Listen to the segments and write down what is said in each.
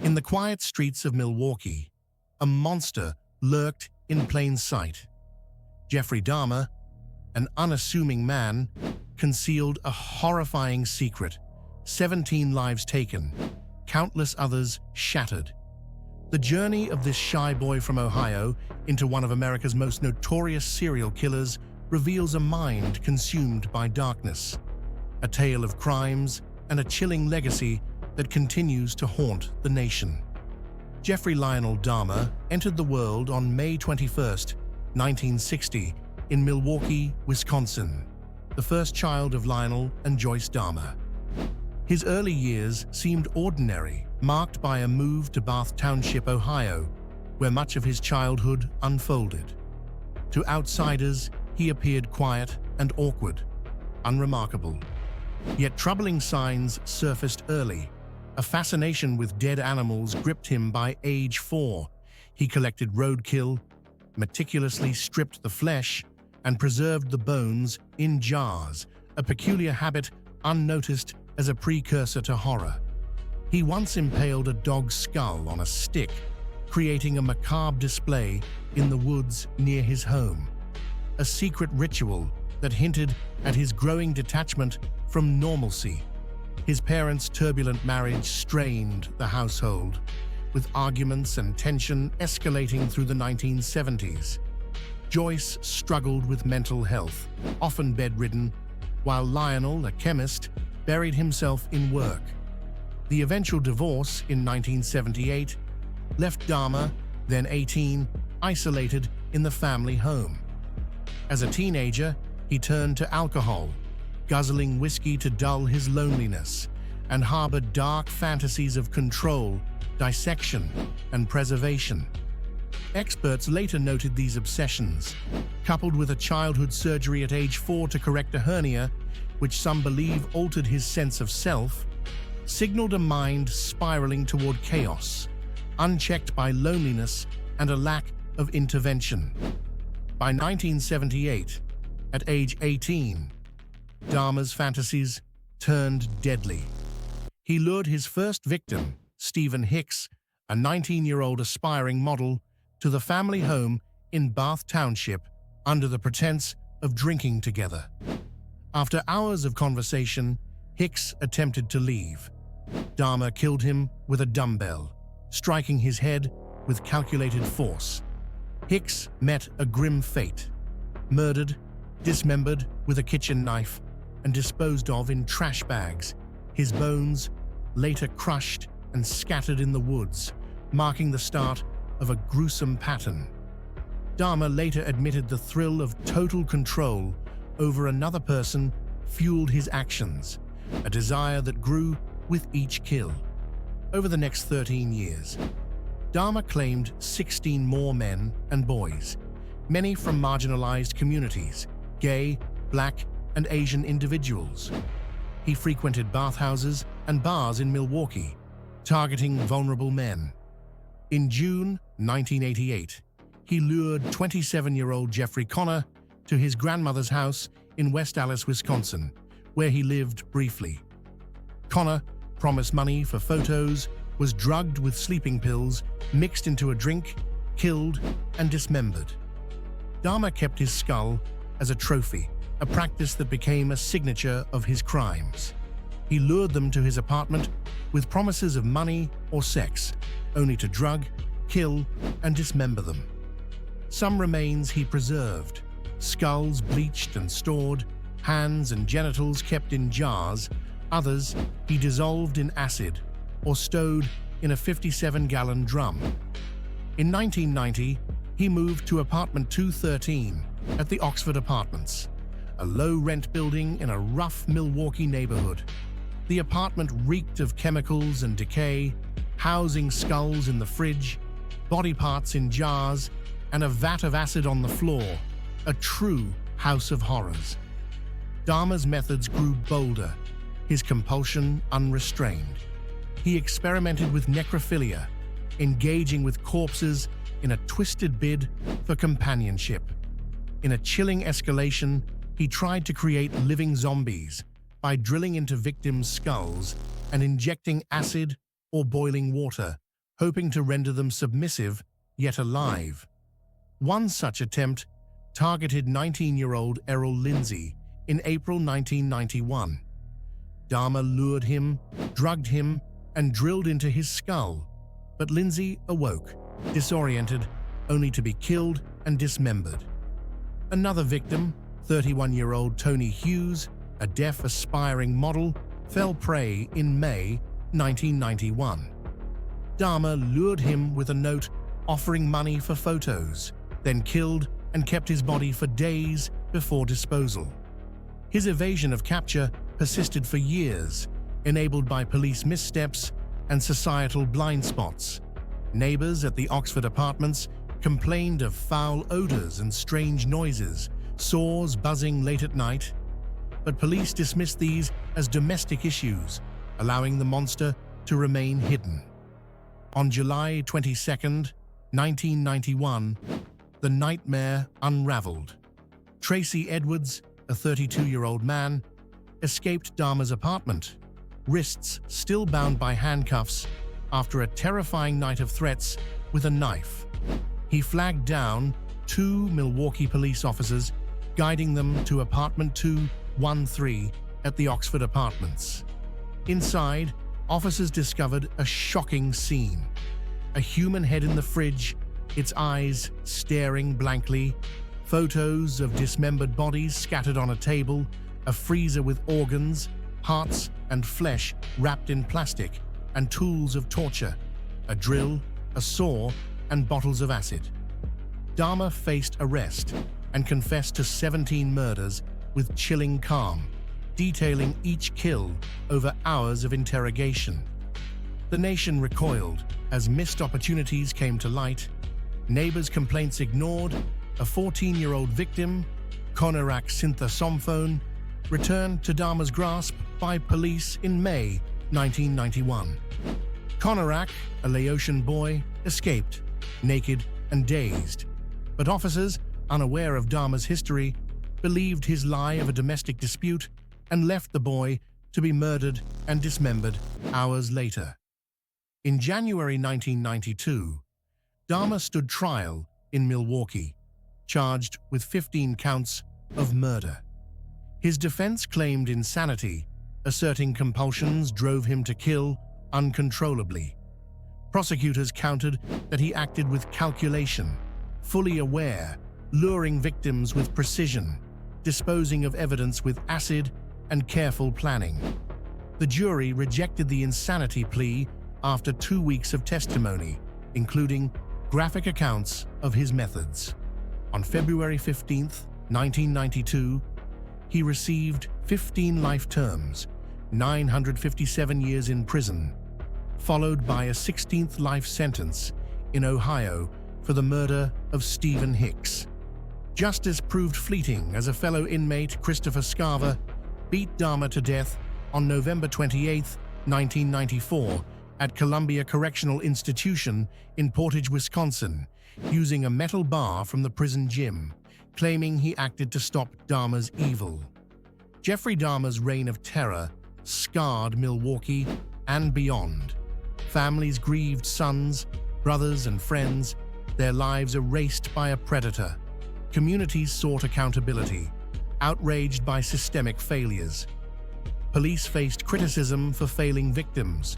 In the quiet streets of Milwaukee, a monster lurked in plain sight. Jeffrey Dahmer, an unassuming man, concealed a horrifying secret: 17 lives taken, countless others shattered. The journey of this shy boy from Ohio into one of America's most notorious serial killers reveals a mind consumed by darkness, a tale of crimes and a chilling legacy that continues to haunt the nation. Jeffrey Lionel Dahmer entered the world on May 21, 1960, in Milwaukee, Wisconsin, the first child of Lionel and Joyce Dahmer. His early years seemed ordinary, marked by a move to Bath Township, Ohio, where much of his childhood unfolded. To outsiders, he appeared quiet and awkward, unremarkable. Yet troubling signs surfaced early. A fascination with dead animals gripped him by age 4. He collected roadkill, meticulously stripped the flesh, and preserved the bones in jars, a peculiar habit unnoticed as a precursor to horror. He once impaled a dog's skull on a stick, creating a macabre display in the woods near his home, a secret ritual that hinted at his growing detachment from normalcy. His parents' turbulent marriage strained the household, with arguments and tension escalating through the 1970s. Joyce struggled with mental health, often bedridden, while Lionel, a chemist, buried himself in work. The eventual divorce in 1978 left Dahmer, then 18, isolated in the family home. As a teenager, he turned to alcohol, guzzling whiskey to dull his loneliness, and harbored dark fantasies of control, dissection, and preservation. Experts later noted these obsessions, coupled with a childhood surgery at age 4 to correct a hernia, which some believe altered his sense of self, signaled a mind spiraling toward chaos, unchecked by loneliness and a lack of intervention. By 1978, at age 18, Dahmer's fantasies turned deadly. He lured his first victim, Stephen Hicks, a 19-year-old aspiring model, to the family home in Bath Township under the pretense of drinking together. After hours of conversation, Hicks attempted to leave. Dahmer killed him with a dumbbell, striking his head with calculated force. Hicks met a grim fate: murdered, dismembered with a kitchen knife, and disposed of in trash bags, his bones later crushed and scattered in the woods, marking the start of a gruesome pattern. Dahmer later admitted the thrill of total control over another person fueled his actions, a desire that grew with each kill. Over the next 13 years, Dahmer claimed 16 more men and boys, many from marginalized communities, gay, Black, and Asian individuals. He frequented bathhouses and bars in Milwaukee, targeting vulnerable men. In June 1988, he lured 27-year-old Jeffrey Connor to his grandmother's house in West Allis, Wisconsin, where he lived briefly. Connor promised money for photos, was drugged with sleeping pills, mixed into a drink, killed, and dismembered. Dahmer kept his skull as a trophy, a practice that became a signature of his crimes. He lured them to his apartment with promises of money or sex, only to drug, kill, and dismember them. Some remains he preserved, skulls bleached and stored, hands and genitals kept in jars. Others he dissolved in acid or stowed in a 57-gallon drum. In 1990, he moved to apartment 213 at the Oxford Apartments, a low-rent building in a rough Milwaukee neighborhood. The apartment reeked of chemicals and decay, housing skulls in the fridge, body parts in jars, and a vat of acid on the floor, a true house of horrors. Dahmer's methods grew bolder, his compulsion unrestrained. He experimented with necrophilia, engaging with corpses in a twisted bid for companionship. In a chilling escalation, he tried to create living zombies by drilling into victims' skulls and injecting acid or boiling water hoping to render them submissive yet alive. One such attempt targeted 19-year-old Errol Lindsay in April 1991. Dahmer lured him, drugged him, and drilled into his skull, but Lindsay awoke, disoriented, only to be killed and dismembered. Another victim, 31-year-old Tony Hughes, a deaf aspiring model, fell prey in May 1991. Dahmer lured him with a note offering money for photos, then killed and kept his body for days before disposal. His evasion of capture persisted for years, enabled by police missteps and societal blind spots. Neighbors at the Oxford apartments complained of foul odors and strange noises, saws buzzing late at night, but police dismissed these as domestic issues, allowing the monster to remain hidden. On July 22, 1991, the nightmare unraveled. Tracy Edwards, a 32-year-old man, escaped Dahmer's apartment, wrists still bound by handcuffs after a terrifying night of threats with a knife. He flagged down 2 Milwaukee police officers, guiding them to apartment 213 at the Oxford apartments. Inside, officers discovered a shocking scene. A human head in the fridge, its eyes staring blankly, photos of dismembered bodies scattered on a table, a freezer with organs, hearts, and flesh wrapped in plastic, and tools of torture, a drill, a saw, and bottles of acid. Dahmer faced arrest and confessed to 17 murders with chilling calm, detailing each kill over hours of interrogation. The nation recoiled as missed opportunities came to light, neighbors' complaints ignored, a 14-year-old victim, Konarak Sintha Somphone, returned to Dahmer's grasp by police in May 1991. Konarak, a Laotian boy, escaped, naked and dazed, but officers, unaware of Dahmer's history, believed his lie of a domestic dispute and left the boy to be murdered and dismembered hours later. In January 1992, Dahmer stood trial in Milwaukee, charged with 15 counts of murder. His defense claimed insanity, asserting compulsions drove him to kill uncontrollably. Prosecutors countered that he acted with calculation, fully aware, luring victims with precision, disposing of evidence with acid and careful planning. The jury rejected the insanity plea after 2 weeks of testimony, including graphic accounts of his methods. On February 15, 1992, he received 15 life terms, 957 years in prison, followed by a 16th life sentence in Ohio for the murder of Stephen Hicks. Justice proved fleeting as a fellow inmate, Christopher Scarver, beat Dahmer to death on November 28, 1994, at Columbia Correctional Institution in Portage, Wisconsin, using a metal bar from the prison gym, claiming he acted to stop Dahmer's evil. Jeffrey Dahmer's reign of terror scarred Milwaukee and beyond. Families grieved sons, brothers, and friends, their lives erased by a predator. Communities sought accountability, outraged by systemic failures. Police faced criticism for failing victims,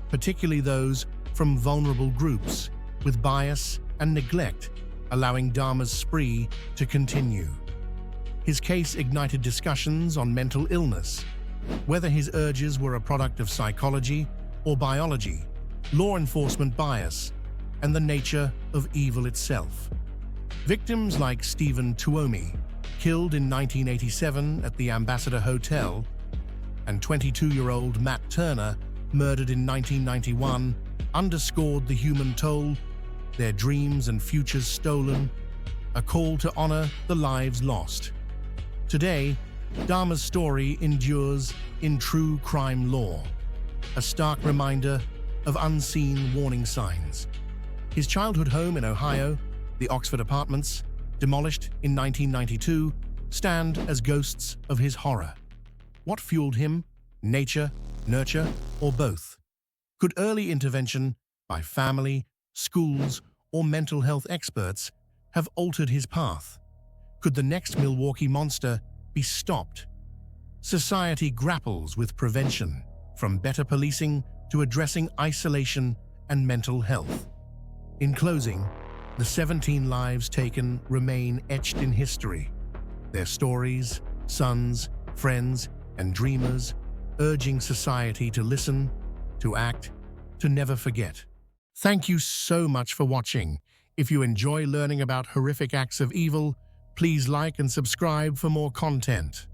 particularly those from vulnerable groups, with bias and neglect, allowing Dahmer's spree to continue. His case ignited discussions on mental illness, whether his urges were a product of psychology or biology, law enforcement bias, and the nature of evil itself. Victims like Stephen Tuomi, killed in 1987 at the Ambassador Hotel, and 22-year-old Matt Turner, murdered in 1991, underscored the human toll, their dreams and futures stolen, a call to honor the lives lost. Today, Dahmer's story endures in true crime lore, a stark reminder of unseen warning signs. His childhood home in Ohio, the Oxford apartments, demolished in 1992, stand as ghosts of his horror. What fueled him? Nature, nurture, or both? Could early intervention by family, schools, or mental health experts have altered his path. Could the next Milwaukee Monster be stopped? Society grapples with prevention, from better policing to addressing isolation and mental health. In closing, the 17 lives taken remain etched in history. Their stories, sons, friends, and dreamers, urging society to listen, to act, to never forget. Thank you so much for watching. If you enjoy learning about horrific acts of evil, please like and subscribe for more content.